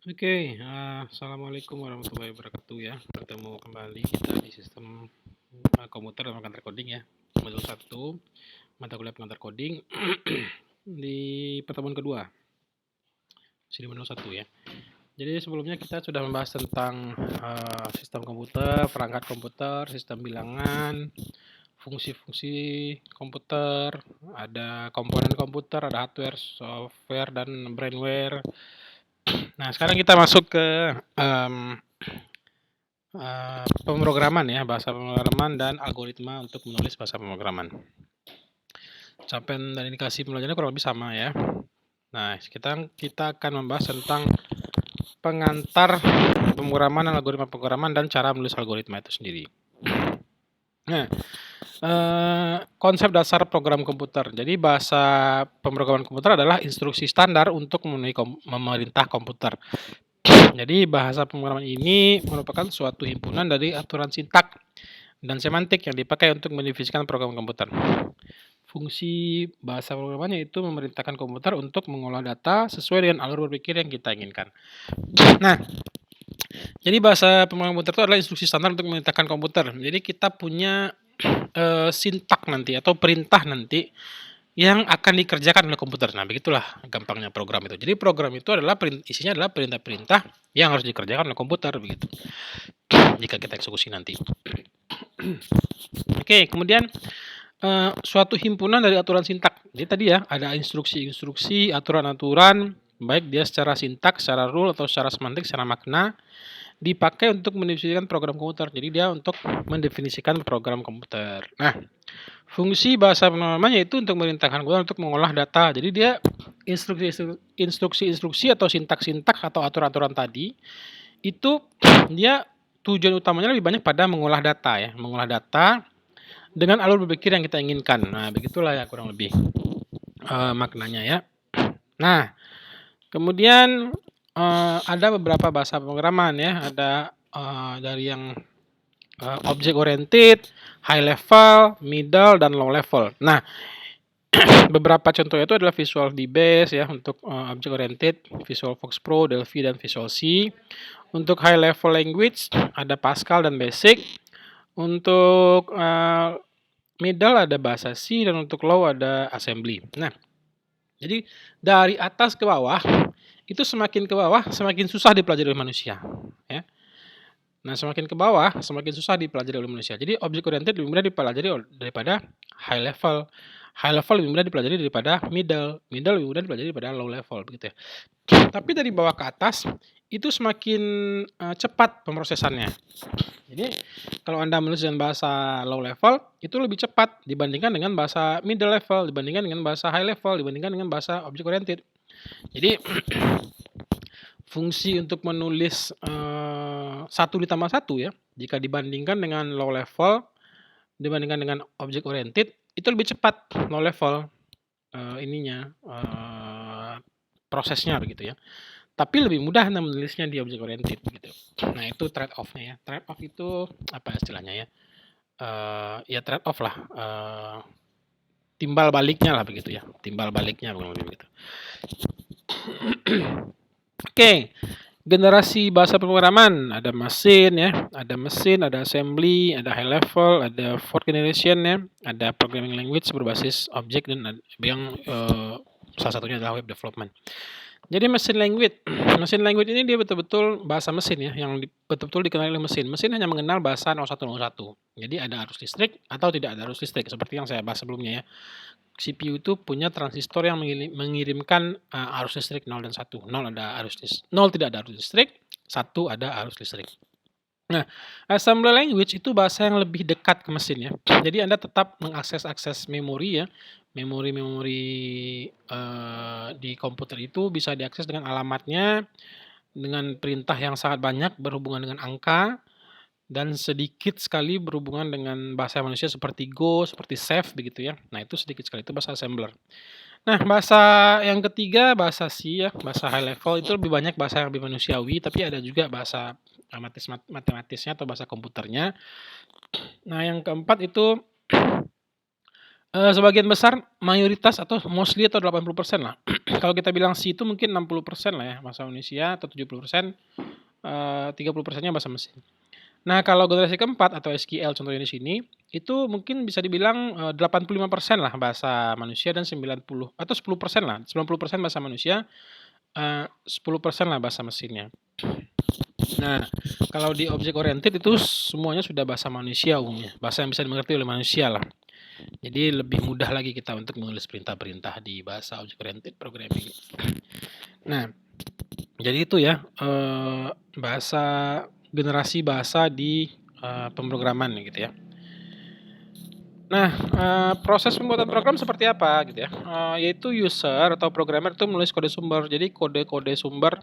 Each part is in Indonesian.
Oke, assalamualaikum warahmatullahi wabarakatuh ya. Bertemu kembali kita di sistem komputer dan pengantar coding ya. Modul 1, mata kuliah pengantar coding di pertemuan kedua. Masih di modul 1 ya. Jadi sebelumnya kita sudah membahas tentang sistem komputer, perangkat komputer, sistem bilangan, fungsi-fungsi komputer, ada komponen komputer, ada hardware, software, dan brainware. Nah, sekarang kita masuk ke pemrograman ya, bahasa pemrograman dan algoritma untuk menulis bahasa pemrograman. Capaian dan indikasi pembelajarannya kurang lebih sama ya. Nah, kita akan membahas tentang pengantar pemrograman dan algoritma pemrograman dan cara menulis algoritma itu sendiri. Nah, konsep dasar program komputer. Jadi bahasa pemrograman komputer adalah instruksi standar untuk memerintah komputer. Jadi bahasa pemrograman ini merupakan suatu himpunan dari aturan sintak dan semantik yang dipakai untuk mendefinisikan program komputer. Fungsi bahasa pemrogramannya itu memerintahkan komputer untuk mengolah data sesuai dengan alur berpikir yang kita inginkan. Nah, jadi bahasa pemrograman komputer itu adalah instruksi standar untuk memerintahkan komputer. Jadi kita punya sintak nanti atau perintah nanti yang akan dikerjakan oleh komputer. Nah, begitulah gampangnya program itu. Jadi program itu adalah isinya adalah perintah-perintah yang harus dikerjakan oleh komputer begitu. Jika kita eksekusi nanti. Oke, kemudian suatu himpunan dari aturan sintak. Jadi tadi ya, ada instruksi-instruksi, aturan-aturan, baik dia secara sintak, secara rule, atau secara semantik, secara makna, dipakai untuk mendefinisikan program komputer. Jadi dia untuk mendefinisikan program komputer. Nah, fungsi bahasa pemrogramannya itu untuk memerintahkan komputer untuk mengolah data. Jadi dia instruksi-instruksi atau sintak-sintak atau aturan-aturan tadi, itu dia tujuan utamanya lebih banyak pada mengolah data ya, mengolah data dengan alur berpikir yang kita inginkan. Nah, begitulah ya kurang lebih maknanya ya. Nah, kemudian ada beberapa bahasa pemrograman ya. Ada dari yang object oriented, high level, middle, dan low level. Nah, beberapa contohnya itu adalah Visual D-Base ya untuk object oriented, Visual Fox Pro, Delphi, dan Visual C. Untuk high level language ada Pascal dan Basic. Untuk middle ada bahasa C dan untuk low ada assembly. Nah, jadi dari atas ke bawah itu semakin ke bawah semakin susah dipelajari oleh manusia, ya. Nah, semakin ke bawah semakin susah dipelajari oleh manusia. Jadi object oriented lebih mudah dipelajari daripada high level. High level lebih mudah dipelajari daripada middle. Middle lebih mudah dipelajari daripada low level begitu ya. Tapi dari bawah ke atas itu semakin cepat pemrosesannya. Jadi kalau Anda menulis dengan bahasa low level itu lebih cepat dibandingkan dengan bahasa middle level, dibandingkan dengan bahasa high level, dibandingkan dengan bahasa object oriented. Jadi fungsi untuk menulis 1 ditambah 1 ya, jika dibandingkan dengan low level, dibandingkan dengan object oriented, itu lebih cepat low level prosesnya begitu ya. Tapi lebih mudah Anda menulisnya di object oriented gitu. Nah, itu trade off-nya ya. Trade off itu apa istilahnya ya? Ya trade off lah. Timbal baliknya lah begitu ya. Timbal baliknya begitu. Oke. Generasi bahasa pemrograman ada mesin ya, ada assembly, ada high level, ada fourth generation ya, ada programming language berbasis objek dan yang salah satunya adalah web development. Jadi mesin language ini dia betul-betul bahasa mesin ya, yang betul-betul dikenali oleh mesin. Mesin hanya mengenal bahasa 0101. Jadi ada arus listrik atau tidak ada arus listrik seperti yang saya bahas sebelumnya ya. CPU itu punya transistor yang mengirimkan arus listrik 0 dan 1. 0 tidak ada arus listrik, 1 ada arus listrik. Nah, assembly language itu bahasa yang lebih dekat ke mesin ya. Jadi Anda tetap mengakses memori ya. Memori di komputer itu bisa diakses dengan alamatnya, dengan perintah yang sangat banyak berhubungan dengan angka, dan sedikit sekali berhubungan dengan bahasa manusia seperti Go, seperti save begitu ya. Nah, itu sedikit sekali, itu bahasa assembler. Nah, bahasa yang ketiga bahasa C ya, bahasa high level itu lebih banyak bahasa yang lebih manusiawi, tapi ada juga bahasa matematisnya atau bahasa komputernya. Nah, yang keempat itu Sebagian besar, mayoritas atau mostly atau 80% lah. Kalau kita bilang C itu mungkin 60% lah ya bahasa manusia atau 70%, 30%-nya bahasa mesin. Nah, kalau generasi keempat atau SQL contohnya di sini, itu mungkin bisa dibilang, 85% lah bahasa manusia dan 90 atau 10% lah, 90% bahasa manusia, 10% lah bahasa mesinnya. Nah, kalau di object oriented itu semuanya sudah bahasa manusia umumnya, bahasa yang bisa dimengerti oleh manusia lah. Jadi lebih mudah lagi kita untuk menulis perintah-perintah di bahasa object oriented programming. Nah, jadi itu ya, bahasa generasi bahasa di, pemrograman gitu ya. Nah, proses pembuatan program seperti apa gitu ya, yaitu user atau programmer itu menulis kode sumber. Jadi kode-kode sumber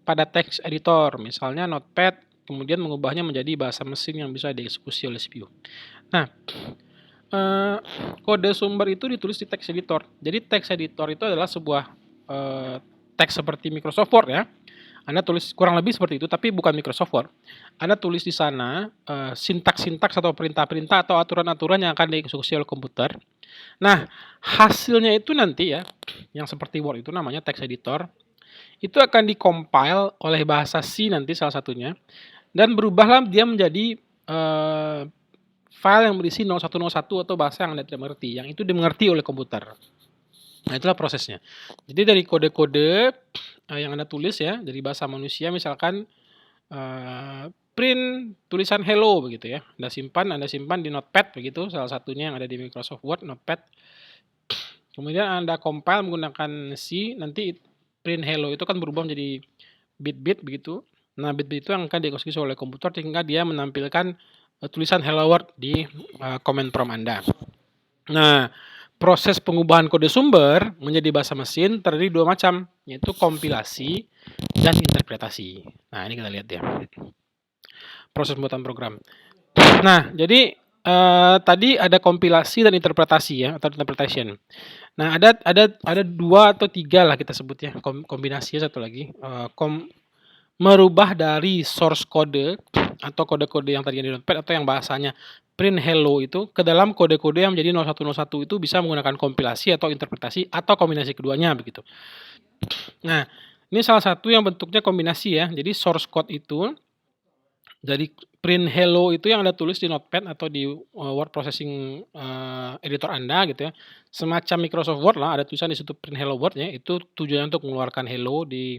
pada text editor, misalnya Notepad, kemudian mengubahnya menjadi bahasa mesin yang bisa dieksekusi oleh CPU. Nah, kode sumber itu ditulis di text editor. Jadi text editor itu adalah sebuah teks seperti Microsoft Word ya. Anda tulis kurang lebih seperti itu, tapi bukan Microsoft Word. Anda tulis di sana sintaks-sintaks atau perintah-perintah atau aturan-aturan yang akan dieksekusi oleh komputer. Nah, hasilnya itu nanti ya, yang seperti Word itu namanya text editor, itu akan di-compile oleh bahasa C nanti salah satunya, dan berubahlah dia menjadi file yang berisi 0101 atau bahasa yang Anda tidak mengerti, yang itu dimengerti oleh komputer. Nah, itulah prosesnya. Jadi dari kode-kode yang Anda tulis ya, dari bahasa manusia misalkan print tulisan hello begitu ya. Anda simpan di Notepad begitu, salah satunya yang ada di Microsoft Word, Notepad. Kemudian Anda compile menggunakan C, nanti print hello itu kan berubah menjadi bit-bit begitu. Nah, bit-bit itu yang akan dieksekusi oleh komputer sehingga dia menampilkan tulisan hello world di command prompt Anda. Nah, proses pengubahan kode sumber menjadi bahasa mesin terdiri dua macam, yaitu kompilasi dan interpretasi. Nah, ini kita lihat ya. Proses pembuatan program. Nah, jadi tadi ada kompilasi dan interpretasi ya, atau interpretation. Nah, ada 2 atau 3 lah kita sebut ya, kombinasi satu lagi, merubah dari source kode atau kode-kode yang tadinya di Notepad atau yang bahasanya print hello itu ke dalam kode-kode yang menjadi 0101 itu bisa menggunakan kompilasi atau interpretasi atau kombinasi keduanya begitu. Nah, ini salah satu yang bentuknya kombinasi ya. Jadi source code itu dari print hello itu yang Anda tulis di Notepad atau di word processing editor Anda gitu ya. Semacam Microsoft Word lah, ada tulisan di situ print hello world ya. Itu tujuannya untuk mengeluarkan hello di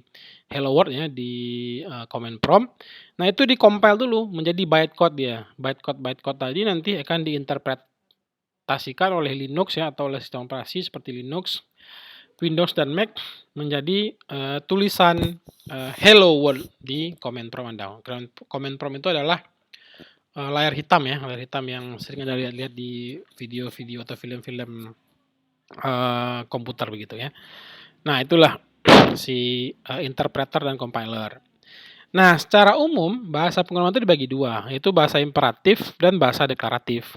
hello world ya di command prompt. Nah, itu di-compile dulu menjadi bytecode dia. Bytecode tadi nanti akan diinterpretasikan oleh Linux ya atau oleh sistem operasi seperti Linux, Windows dan Mac menjadi tulisan hello world di command prompt Anda. Command prompt itu adalah layar hitam ya, layar hitam yang sering Anda lihat di video-video atau film-film komputer begitu ya. Nah, itulah si interpreter dan compiler. Nah, secara umum bahasa pengumuman itu dibagi dua, yaitu bahasa imperatif dan bahasa deklaratif.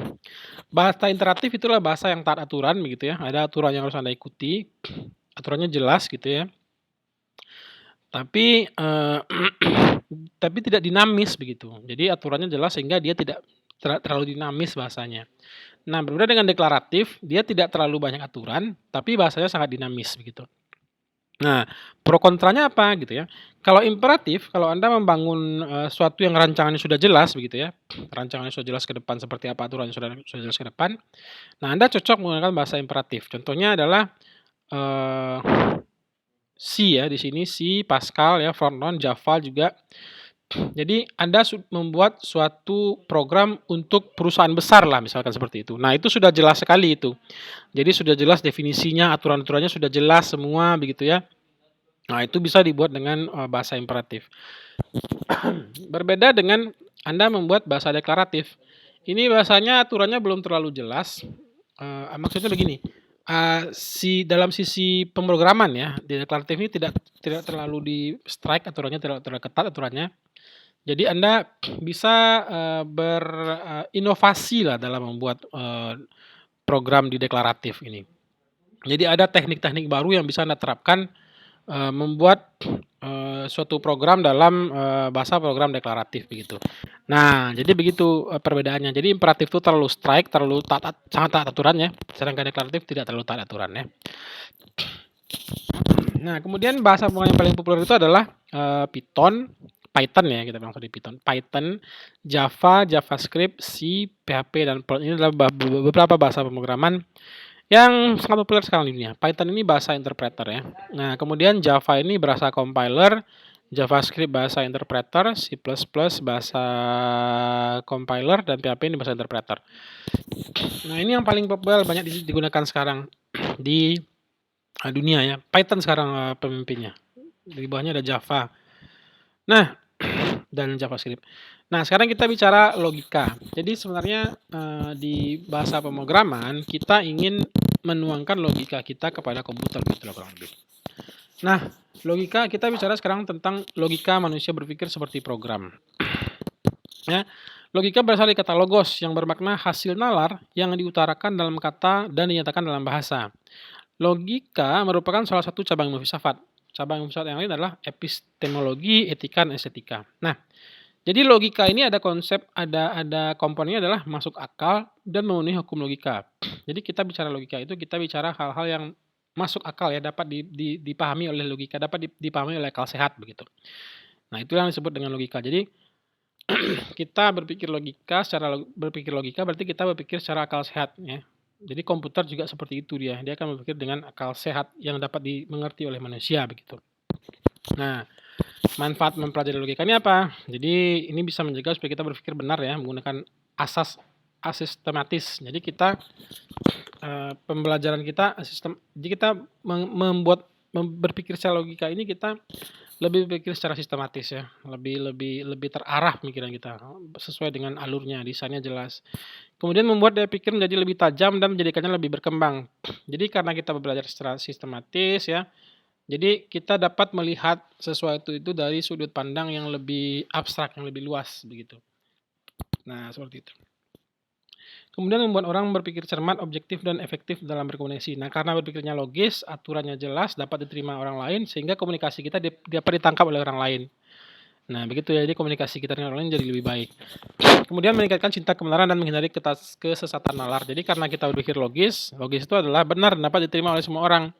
Bahasa interaktif itulah bahasa yang taat aturan begitu ya, ada aturan yang harus Anda ikuti, aturannya jelas gitu ya. Tapi tapi tidak dinamis begitu. Jadi aturannya jelas sehingga dia tidak terlalu dinamis bahasanya. Nah, berbeda dengan deklaratif, dia tidak terlalu banyak aturan, tapi bahasanya sangat dinamis begitu. Nah, pro kontranya apa gitu ya. Kalau imperatif, kalau Anda membangun suatu yang rancangannya sudah jelas begitu ya, rancangannya sudah jelas ke depan seperti apa aturannya sudah jelas ke depan. Nah, Anda cocok menggunakan bahasa imperatif. Contohnya adalah C ya, di sini C, Pascal ya, Fortran, Java juga. Jadi Anda membuat suatu program untuk perusahaan besar lah misalkan seperti itu. Nah, itu sudah jelas sekali itu. Jadi sudah jelas definisinya, aturan-aturannya sudah jelas semua begitu ya. Nah, itu bisa dibuat dengan bahasa imperatif. Berbeda dengan Anda membuat bahasa deklaratif. Ini bahasanya aturannya belum terlalu jelas. Maksudnya begini, dalam sisi pemrograman ya, di deklaratif ini tidak terlalu di strike aturannya, tidak terlalu ketat aturannya. Jadi Anda bisa berinovasi lah dalam membuat program di deklaratif ini. Jadi ada teknik-teknik baru yang bisa Anda terapkan membuat suatu program dalam, bahasa program deklaratif begitu. Nah, jadi begitu, perbedaannya. Jadi imperatif itu terlalu strike, terlalu sangat taat aturan ya, sedangkan deklaratif tidak terlalu taat aturan ya. Nah, kemudian bahasa pemrograman yang paling populer itu adalah, Python ya, kita bilang tadi Python, Java, JavaScript, C, PHP, dan Perl. Ini adalah beberapa bahasa pemrograman yang sangat populer sekarang di dunia. Python ini bahasa interpreter ya. Nah, kemudian Java ini bahasa compiler, JavaScript bahasa interpreter, C++ bahasa compiler, dan PHP ini bahasa interpreter. Nah, ini yang paling populer banyak digunakan sekarang di dunia ya. Python sekarang pemimpinnya. Di bawahnya ada Java. Nah, dan JavaScript. Nah, sekarang kita bicara logika. Jadi sebenarnya di bahasa pemrograman kita ingin menuangkan logika kita kepada komputer gitu loh kurang lebih. Nah, logika kita bicara sekarang tentang logika manusia berpikir seperti program. Ya, logika berasal dari kata logos yang bermakna hasil nalar yang diutarakan dalam kata dan dinyatakan dalam bahasa. Logika merupakan salah satu cabang ilmu filsafat. Cabang ilmu filsafat yang lain adalah epistemologi, etika, dan estetika. Nah, jadi logika ini ada konsep, ada komponennya adalah masuk akal dan memenuhi hukum logika. Jadi kita bicara logika itu kita bicara hal-hal yang masuk akal ya, dapat dipahami oleh logika, dapat dipahami oleh akal sehat begitu. Nah, itu yang disebut dengan logika. Jadi kita berpikir logika, berarti kita berpikir secara akal sehat ya. Jadi komputer juga seperti itu dia akan berpikir dengan akal sehat yang dapat dimengerti oleh manusia begitu. Nah, manfaat mempelajari logika ini apa? Jadi ini bisa menjaga supaya kita berpikir benar ya, menggunakan asas asistematis. Jadi kita pembelajaran kita jadi kita berpikir secara logika ini kita lebih berpikir secara sistematis ya, lebih terarah pemikiran kita sesuai dengan alurnya, desainnya jelas. Kemudian membuat daya pikir menjadi lebih tajam dan menjadikannya lebih berkembang. Jadi karena kita belajar secara sistematis ya, jadi kita dapat melihat sesuatu itu dari sudut pandang yang lebih abstrak, yang lebih luas begitu. Nah, seperti itu. Kemudian membuat orang berpikir cermat, objektif, dan efektif dalam berkomunikasi. Nah, karena berpikirnya logis, aturannya jelas, dapat diterima orang lain, sehingga komunikasi kita dapat ditangkap oleh orang lain. Nah, begitu ya, jadi komunikasi kita dengan orang lain jadi lebih baik. Kemudian meningkatkan cinta kebenaran dan menghindari kesesatan nalar. Jadi karena kita berpikir logis itu adalah benar, dapat diterima oleh semua orang.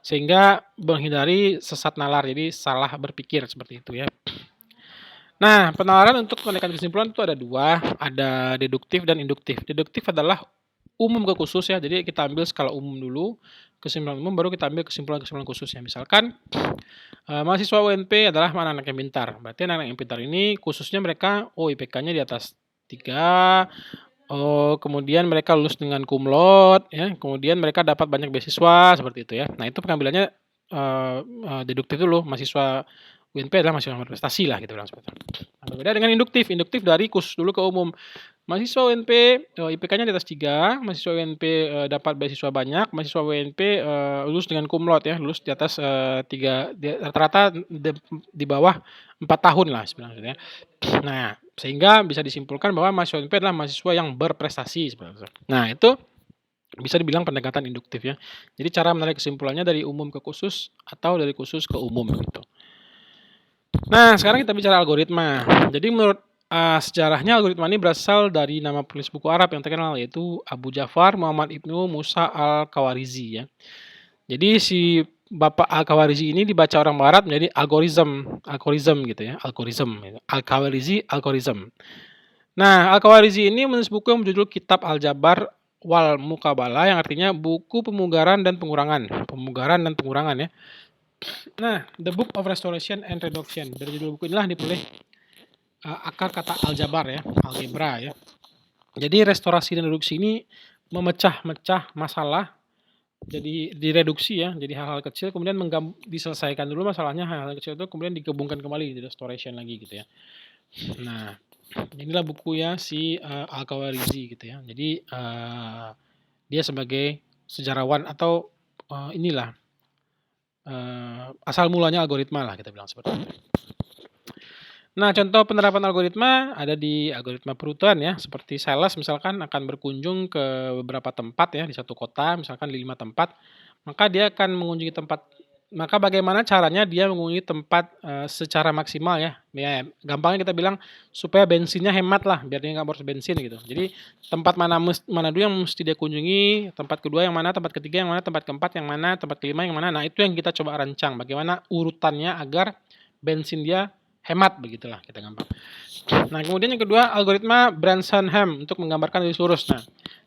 Sehingga menghindari sesat nalar, jadi salah berpikir seperti itu ya. Nah, penalaran untuk menekan kesimpulan itu ada dua, ada deduktif dan induktif. Deduktif adalah umum ke khusus ya, jadi kita ambil skala umum dulu, kesimpulan umum, baru kita ambil kesimpulan-kesimpulan khusus ya. Misalkan, mahasiswa UNP adalah anak-anak yang pintar, berarti anak-anak yang pintar ini khususnya mereka, IPK-nya di atas 3, kemudian mereka lulus dengan cum laude ya, kemudian mereka dapat banyak beasiswa, seperti itu ya. Nah, itu pengambilannya deduktif dulu, mahasiswa UNP adalah mahasiswa berprestasi lah gitu bilang seperti itu. Nah, berbeda dengan induktif. Induktif dari khusus dulu ke umum. Mahasiswa UNP IPK-nya di atas 3, mahasiswa UNP dapat beasiswa banyak, mahasiswa UNP lulus dengan cum laude ya, lulus di atas 3, rata-rata di bawah 4 tahun lah sebenarnya. Nah, sehingga bisa disimpulkan bahwa mahasiswa UNP adalah mahasiswa yang berprestasi sebenarnya. Nah, itu bisa dibilang pendekatan induktif ya. Jadi cara menarik kesimpulannya dari umum ke khusus atau dari khusus ke umum gitu. Nah, sekarang kita bicara algoritma. Jadi menurut sejarahnya algoritma ini berasal dari nama penulis buku Arab yang terkenal yaitu Abu Ja'far Muhammad Ibnu Musa al-Khawarizmi ya. Jadi si Bapak al-Khawarizmi ini dibaca orang Barat menjadi algoritma gitu ya, al-Khawarizmi algoritma. Nah, al-Khawarizmi ini menulis buku yang berjudul Kitab Al-Jabar wal Muqabalah yang artinya buku pemugaran dan pengurangan ya. Nah, The Book of Restoration and Reduction. Dari judul buku inilah dipilih akar kata aljabar ya, algebra ya. Jadi restorasi dan reduksi ini memecah-mecah masalah jadi direduksi ya, jadi hal-hal kecil kemudian diselesaikan dulu masalahnya, hal-hal kecil itu kemudian digabungkan kembali, di restoration lagi gitu ya. Nah, inilah bukunya si Al-Khawarizmi gitu ya. Jadi dia sebagai sejarawan atau inilah asal mulanya algoritma lah kita bilang seperti itu. Nah, contoh penerapan algoritma ada di algoritma perutuan ya, seperti sales misalkan akan berkunjung ke beberapa tempat ya di satu kota, misalkan di 5 tempat, maka dia akan mengunjungi tempat Maka bagaimana caranya dia mengunjungi tempat, secara maksimal ya. Ya gampangnya kita bilang supaya bensinnya hemat lah, biar dia nggak boros bensin gitu. Jadi tempat mana dulu yang mesti dia kunjungi, tempat kedua yang mana, tempat ketiga yang mana, tempat keempat yang mana, tempat kelima yang mana. Nah itu yang kita coba rancang, bagaimana urutannya agar bensin dia hemat, begitulah kita gampang. Nah kemudian yang kedua algoritma Branson-Ham untuk menggambarkan garis lurus. Nah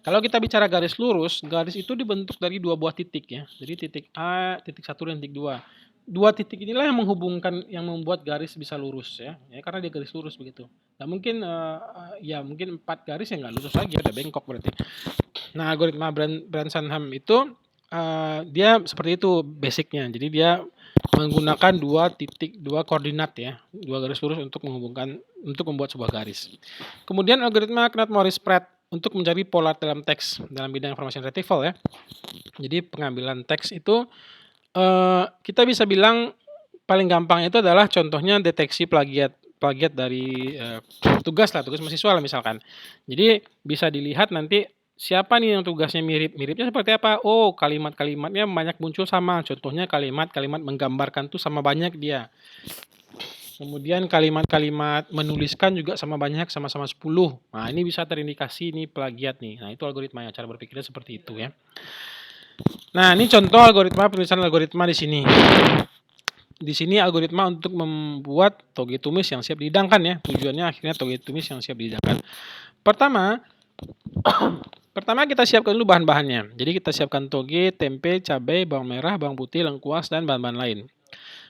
kalau kita bicara garis lurus, garis itu dibentuk dari dua buah titik ya. Jadi titik A, titik 1 dan titik 2. Dua titik inilah yang menghubungkan, yang membuat garis bisa lurus ya. Ya karena dia garis lurus begitu. Nah mungkin ya mungkin 4 garis yang nggak lurus lagi, ada bengkok berarti. Nah algoritma Branson-Ham itu dia seperti itu basicnya. Jadi dia menggunakan dua koordinat ya, dua garis lurus untuk menghubungkan, untuk membuat sebuah garis. Kemudian algoritma Knapp-Morris-Pratt untuk mencari pola dalam teks dalam bidang informasi retrieval ya. Jadi pengambilan teks itu kita bisa bilang paling gampang itu adalah contohnya deteksi plagiat dari tugas mahasiswa lah misalkan. Jadi bisa dilihat nanti siapa nih yang tugasnya mirip-miripnya seperti apa. Oh, kalimat-kalimatnya banyak muncul sama. Contohnya kalimat-kalimat menggambarkan tuh sama banyak dia. Kemudian kalimat-kalimat menuliskan juga sama banyak, sama-sama 10. Nah, ini bisa terindikasi nih plagiat nih. Nah, itu algoritmanya, cara berpikirnya seperti itu ya. Nah, ini contoh algoritma penulisan algoritma di sini. Di sini algoritma untuk membuat toge tumis yang siap dihidangkan ya. Tujuannya akhirnya toge tumis yang siap dihidangkan. Pertama kita siapkan dulu bahan-bahannya. Jadi kita siapkan toge, tempe, cabai, bawang merah, bawang putih, lengkuas, dan bahan-bahan lain.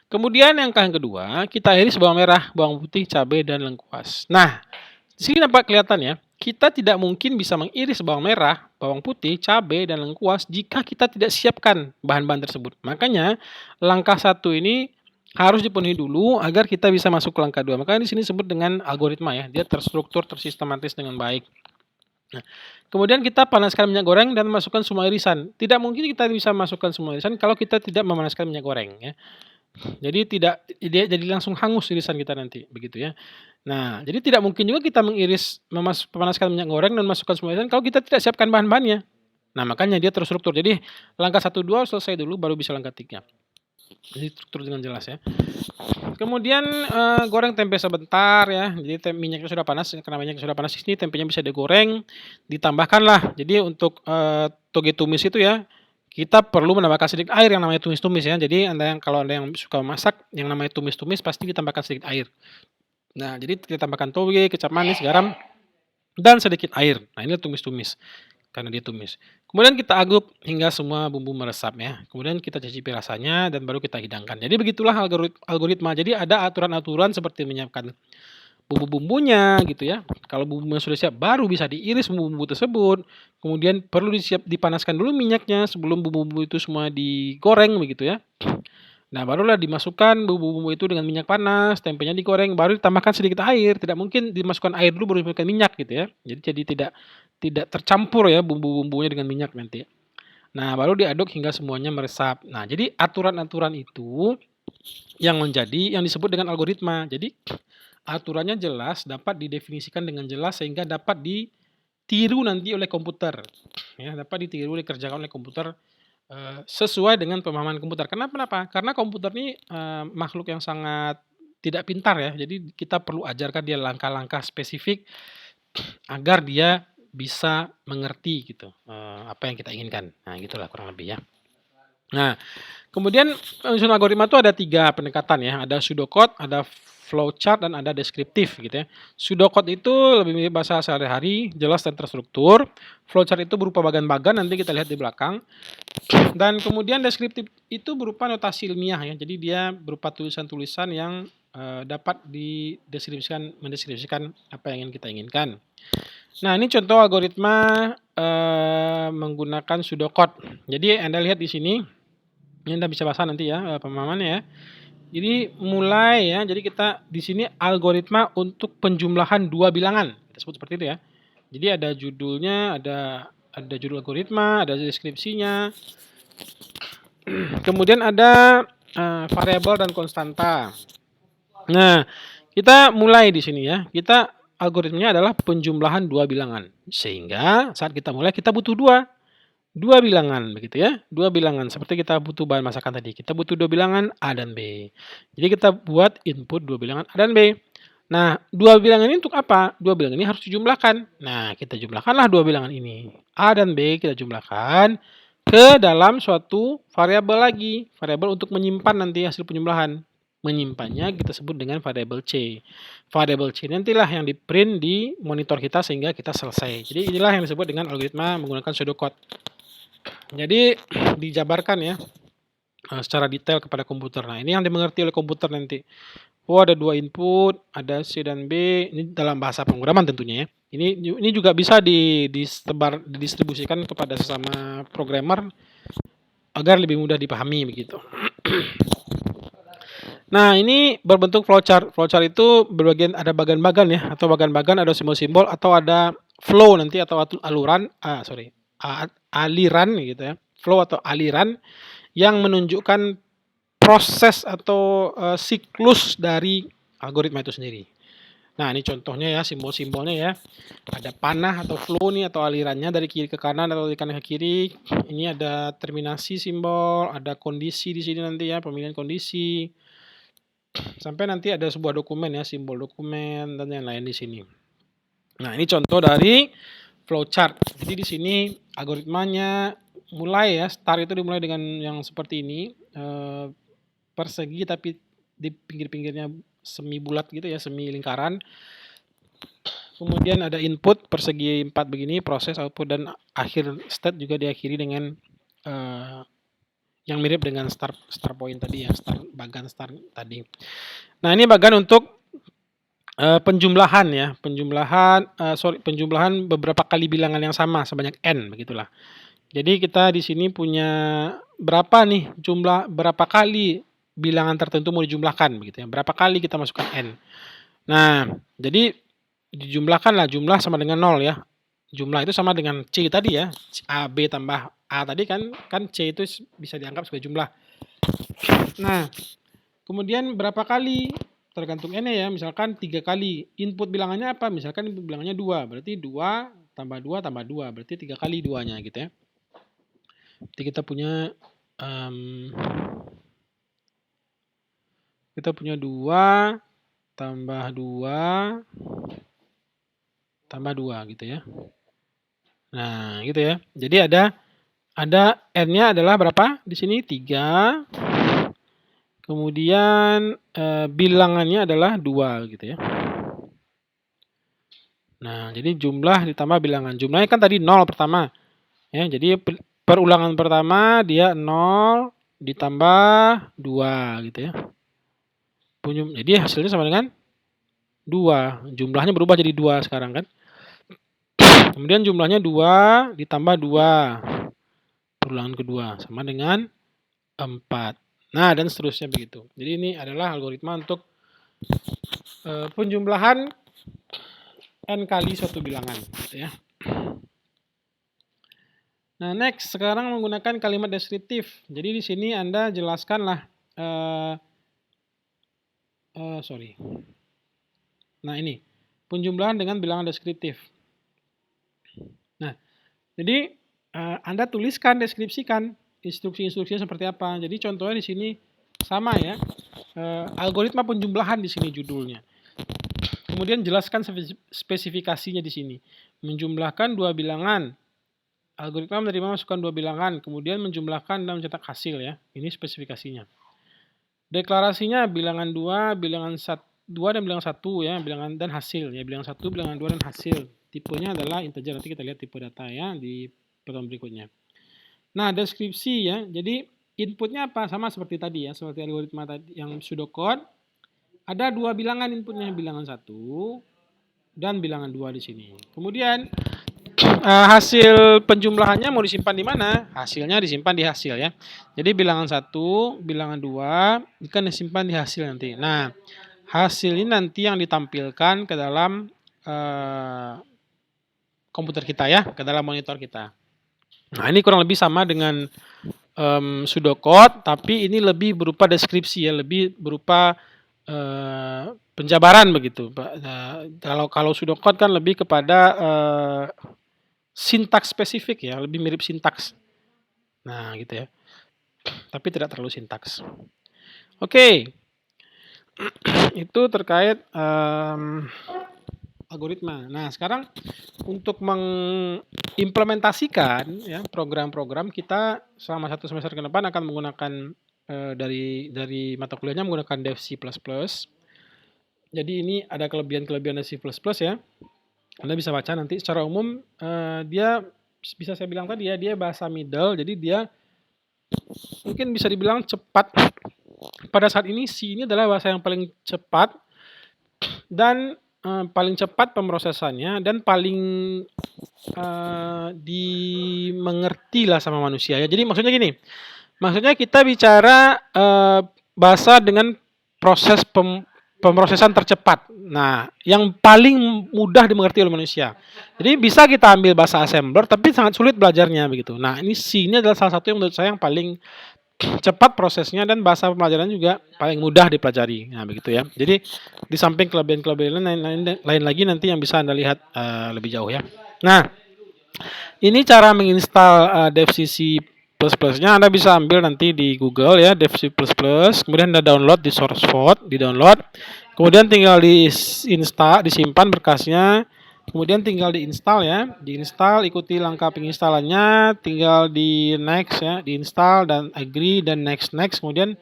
Kemudian yang kedua, kita iris bawang merah, bawang putih, cabai, dan lengkuas. Nah, di sini nampak kelihatan ya, kita tidak mungkin bisa mengiris bawang merah, bawang putih, cabai, dan lengkuas jika kita tidak siapkan bahan-bahan tersebut. Makanya, langkah 1 ini harus dipenuhi dulu agar kita bisa masuk ke langkah 2. Makanya di sini disebut dengan algoritma ya, dia terstruktur, tersistematis dengan baik. Nah, kemudian kita panaskan minyak goreng dan masukkan semua irisan. Tidak mungkin kita bisa masukkan semua irisan kalau kita tidak memanaskan minyak goreng ya. Jadi jadi langsung hangus irisan kita nanti, begitu ya. Nah, jadi tidak mungkin juga kita memanaskan minyak goreng dan masukkan semua irisan kalau kita tidak siapkan bahan-bahannya. Nah, makanya dia terstruktur. Jadi langkah 1, 2 selesai dulu baru bisa langkah 3. Jadi struktur dengan jelas ya. Kemudian goreng tempe sebentar ya. Jadi minyaknya sudah panas, karena minyaknya sudah panas di sini tempenya bisa digoreng, ditambahkanlah. Jadi untuk toge tumis itu ya, kita perlu menambahkan sedikit air yang namanya tumis-tumis ya. Jadi kalau Anda yang suka masak, yang namanya tumis-tumis pasti ditambahkan sedikit air. Nah, jadi kita tambahkan toge, kecap manis, garam, dan sedikit air. Nah, ini tumis-tumis karena dia tumis. Kemudian kita aduk hingga semua bumbu meresap ya. Kemudian kita cicipi rasanya dan baru kita hidangkan. Jadi begitulah algoritma. Jadi ada aturan-aturan seperti menyiapkan bumbu-bumbunya gitu ya. Kalau bumbunya sudah siap baru bisa diiris bumbu-bumbu tersebut. Kemudian perlu dipanaskan dulu minyaknya sebelum bumbu-bumbu itu semua digoreng begitu ya. Nah, barulah dimasukkan bumbu-bumbu itu dengan minyak panas, tempenya digoreng, baru ditambahkan sedikit air. Tidak mungkin dimasukkan air dulu baru dimasukkan minyak gitu ya. Jadi tidak tercampur ya bumbu-bumbunya dengan minyak nanti. Nah, baru diaduk hingga semuanya meresap. Nah, jadi aturan-aturan itu yang disebut dengan algoritma. Jadi aturannya jelas, dapat didefinisikan dengan jelas sehingga dapat ditiru nanti oleh komputer. Ya, dapat ditiru dikerjakan oleh komputer sesuai dengan pemahaman komputer. Kenapa? Karena komputer ini makhluk yang sangat tidak pintar ya. Jadi kita perlu ajarkan dia langkah-langkah spesifik agar dia bisa mengerti gitu apa yang kita inginkan. Nah, gitulah kurang lebih ya. Nah, kemudian penyusunan algoritma itu ada 3 pendekatan ya. Ada pseudocode, ada flowchart, dan ada deskriptif gitu ya. Pseudocode itu lebih mirip bahasa sehari-hari, jelas dan terstruktur. Flowchart itu berupa bagan-bagan, nanti kita lihat di belakang. Dan kemudian deskriptif itu berupa notasi ilmiah ya. Jadi dia berupa tulisan-tulisan yang dapat mendeskripsikan apa yang ingin kita inginkan. Nah, ini contoh algoritma menggunakan pseudocode. Jadi Anda lihat di sini, ini Anda bisa bahas nanti ya pemahamannya ya. Jadi mulai ya, jadi kita di sini algoritma untuk penjumlahan 2 bilangan. Kita sebut seperti itu ya. Jadi ada judulnya, ada judul algoritma, ada deskripsinya. Kemudian ada variabel dan konstanta. Nah, kita mulai di sini ya. Algoritmanya adalah penjumlahan 2 bilangan. Sehingga saat kita mulai kita butuh 2. dua bilangan begitu ya, dua bilangan seperti kita butuh bahan masakan tadi, kita butuh dua bilangan A dan B. Jadi kita buat input dua bilangan A dan B. Nah, dua bilangan ini untuk apa? Dua bilangan ini harus dijumlahkan. Nah, kita jumlahkanlah dua bilangan ini. A dan B kita jumlahkan ke dalam suatu variabel lagi, variabel untuk menyimpan nanti hasil penjumlahan. Menyimpannya kita sebut dengan variabel C. Variabel C nantilah yang di-print di monitor kita sehingga kita selesai. Jadi inilah yang disebut dengan algoritma menggunakan pseudocode. Jadi dijabarkan ya secara detail kepada komputer. Nah, ini yang dimengerti oleh komputer nanti. Oh, ada dua input, ada C dan B. Ini dalam bahasa pemrograman tentunya ya. Ini juga bisa didistribusikan kepada sesama programmer agar lebih mudah dipahami begitu. Nah, ini berbentuk flowchart. Flowchart itu ada bagan-bagan ya, atau bagan-bagan, ada simbol-simbol, atau ada flow nanti atau aliran gitu ya. Flow atau aliran yang menunjukkan proses atau siklus dari algoritma itu sendiri. Nah, ini contohnya ya, simbol-simbolnya ya. Ada panah atau flow nih atau alirannya dari kiri ke kanan atau dari kanan ke kiri. Ini ada terminasi simbol, ada kondisi di sini nanti ya, pemilihan kondisi. Sampai nanti ada sebuah dokumen ya, simbol dokumen dan yang lain di sini. Nah, ini contoh dari flowchart. Jadi di sini algoritmanya mulai ya, start itu dimulai dengan yang seperti ini, persegi tapi di pinggir-pinggirnya semi bulat gitu ya, semi lingkaran. Kemudian ada input persegi 4 begini, proses, output, dan akhir state juga diakhiri dengan yang mirip dengan start point tadi ya, bagan start tadi. Nah, ini bagan untuk penjumlahan ya, penjumlahan beberapa kali bilangan yang sama sebanyak n begitulah. Jadi kita di sini punya berapa nih berapa kali bilangan tertentu mau dijumlahkan begitu ya. Berapa kali kita masukkan n. Nah, jadi dijumlahkanlah, jumlah sama dengan 0 ya. Jumlah itu sama dengan C tadi ya. A, B tambah A tadi kan C itu bisa dianggap sebagai jumlah. Nah, kemudian berapa kali tergantung n ya. Misalkan 3 kali. Input bilangannya apa? Misalkan input bilangannya 2. Berarti 2 tambah 2 tambah 2. Berarti 3 kali 2-nya gitu ya. Jadi kita punya 2 tambah 2 tambah 2 gitu ya. Nah, gitu ya. Jadi ada n-nya adalah berapa? Di sini 3. Kemudian bilangannya adalah 2 gitu ya. Nah, jadi jumlah ditambah bilangan. Jumlahnya kan tadi 0 pertama. Ya, jadi perulangan pertama dia 0 ditambah 2 gitu ya. Jadi hasilnya sama dengan 2. Jumlahnya berubah jadi 2 sekarang kan. Kemudian jumlahnya 2 ditambah 2. Perulangan kedua sama dengan 4. Nah, dan seterusnya begitu. Jadi ini adalah algoritma untuk penjumlahan n kali suatu bilangan gitu ya. Nah, next sekarang menggunakan kalimat deskriptif. Jadi di sini Anda jelaskanlah Nah, ini penjumlahan dengan bilangan deskriptif. Nah, jadi Anda tuliskan, deskripsikan instruksi-instruksinya seperti apa. Jadi contohnya di sini sama ya. Algoritma penjumlahan di sini judulnya. Kemudian jelaskan spesifikasinya di sini. Menjumlahkan 2 bilangan. Algoritma menerima masukan 2 bilangan, kemudian menjumlahkan dan mencetak hasil ya. Ini spesifikasinya. Deklarasinya bilangan 2, bilangan 2 dan bilangan 1 ya, bilangan dan hasil ya, bilangan 1, bilangan 2 dan hasil. Tipenya adalah integer, nanti kita lihat tipe data ya di pertemuan berikutnya. Nah, deskripsi ya. Jadi inputnya apa? Sama seperti tadi ya, seperti algoritma tadi yang pseudocode. Ada 2 bilangan inputnya, bilangan 1 dan bilangan 2 di sini. Kemudian hasil penjumlahannya mau disimpan di mana? Hasilnya disimpan di hasil ya. Jadi bilangan 1, bilangan 2 ini kan disimpan di hasil nanti. Nah, hasil ini nanti yang ditampilkan ke dalam komputer kita ya, ke dalam monitor kita. Nah, ini kurang lebih sama dengan pseudocode, tapi ini lebih berupa deskripsi ya, lebih berupa penjabaran begitu. Kalau pseudocode kan lebih kepada sintaks spesifik ya, lebih mirip sintaks. Nah, gitu ya. Tapi tidak terlalu sintaks. Oke. Itu terkait algoritma. Nah, sekarang untuk mengimplementasikan ya program-program kita selama 1 semester ke depan akan menggunakan dari mata kuliahnya menggunakan Dev C++. Jadi ini ada kelebihan-kelebihan dari C++ ya. Anda bisa baca nanti secara umum dia bisa saya bilang tadi ya, dia bahasa middle, jadi dia mungkin bisa dibilang cepat. Pada saat ini C ini adalah bahasa yang paling cepat dan paling cepat pemrosesannya dan paling dimengerti lah sama manusia ya. Jadi maksudnya gini, maksudnya kita bicara bahasa dengan proses pemrosesan tercepat. Nah, yang paling mudah dimengerti oleh manusia. Jadi bisa kita ambil bahasa assembler, tapi sangat sulit belajarnya begitu. Nah, ini C ini adalah salah satu yang menurut saya yang paling cepat prosesnya dan bahasa pembelajaran juga paling mudah dipelajari. Nah, begitu ya. Jadi di samping kelebihan-kelebihan lain lagi nanti yang bisa Anda lihat lebih jauh ya. Nah, ini cara menginstal DevCC++. Nya Anda bisa ambil nanti di Google ya, DevC++, kemudian Anda download di source code, di-download. Kemudian tinggal disimpan berkasnya. Kemudian tinggal diinstal ya, diinstal, ikuti langkah penginstalannya, tinggal di next ya, diinstal dan agree dan next. Kemudian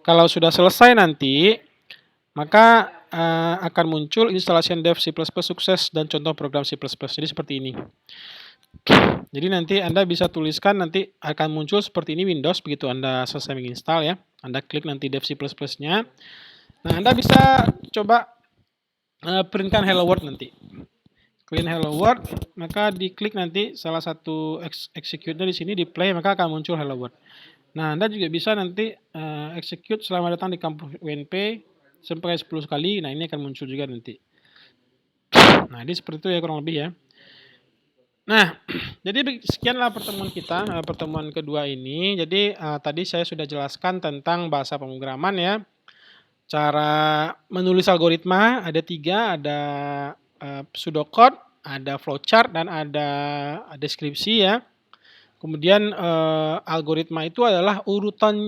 kalau sudah selesai nanti, maka akan muncul instalasi Dev C++ sukses dan contoh program C++. Jadi seperti ini. Jadi nanti Anda bisa tuliskan, nanti akan muncul seperti ini Windows begitu Anda selesai menginstal ya. Anda klik nanti Dev C++-nya. Nah, Anda bisa coba printkan Hello World nanti. Clean Hello World, maka diklik nanti salah satu execute-nya di sini di play, maka akan muncul Hello World. Nah, Anda juga bisa nanti execute selamat datang di kampus UNP sampai 10 kali. Nah, ini akan muncul juga nanti. Nah, ini seperti itu ya kurang lebih ya. Nah, jadi sekianlah pertemuan kita, pertemuan kedua ini. Jadi tadi saya sudah jelaskan tentang bahasa pemrograman ya. Cara menulis algoritma ada 3, ada pseudocode, ada flowchart, dan ada deskripsi ya. Kemudian algoritma itu adalah urutan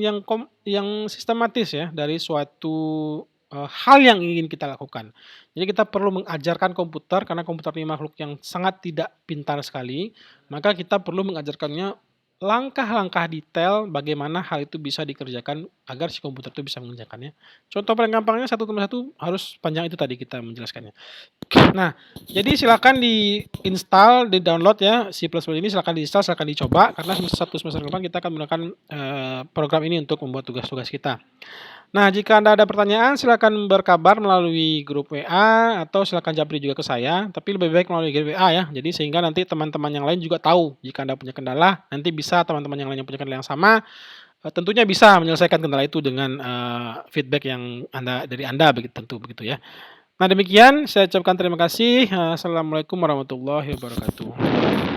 yang sistematis ya dari suatu hal yang ingin kita lakukan. Jadi kita perlu mengajarkan komputer karena komputer ini makhluk yang sangat tidak pintar sekali, maka kita perlu mengajarkannya langkah-langkah detail bagaimana hal itu bisa dikerjakan agar si komputer itu bisa mengerjakannya. Contoh paling gampangnya 1+1 harus panjang itu tadi kita menjelaskannya. Nah, jadi silakan di-install, di-download ya C++ ini, silakan di-install, silakan dicoba karena 1 semester ke depan kita akan menggunakan program ini untuk membuat tugas-tugas kita. Nah, jika Anda ada pertanyaan silakan berkabar melalui grup WA atau silakan japri juga ke saya, tapi lebih baik melalui grup WA ya. Jadi sehingga nanti teman-teman yang lain juga tahu jika Anda punya kendala, nanti bisa teman-teman yang lain yang punya kendala yang sama tentunya bisa menyelesaikan kendala itu dengan feedback yang dari Anda begitu ya. Nah, demikian saya ucapkan terima kasih. Assalamualaikum warahmatullahi wabarakatuh.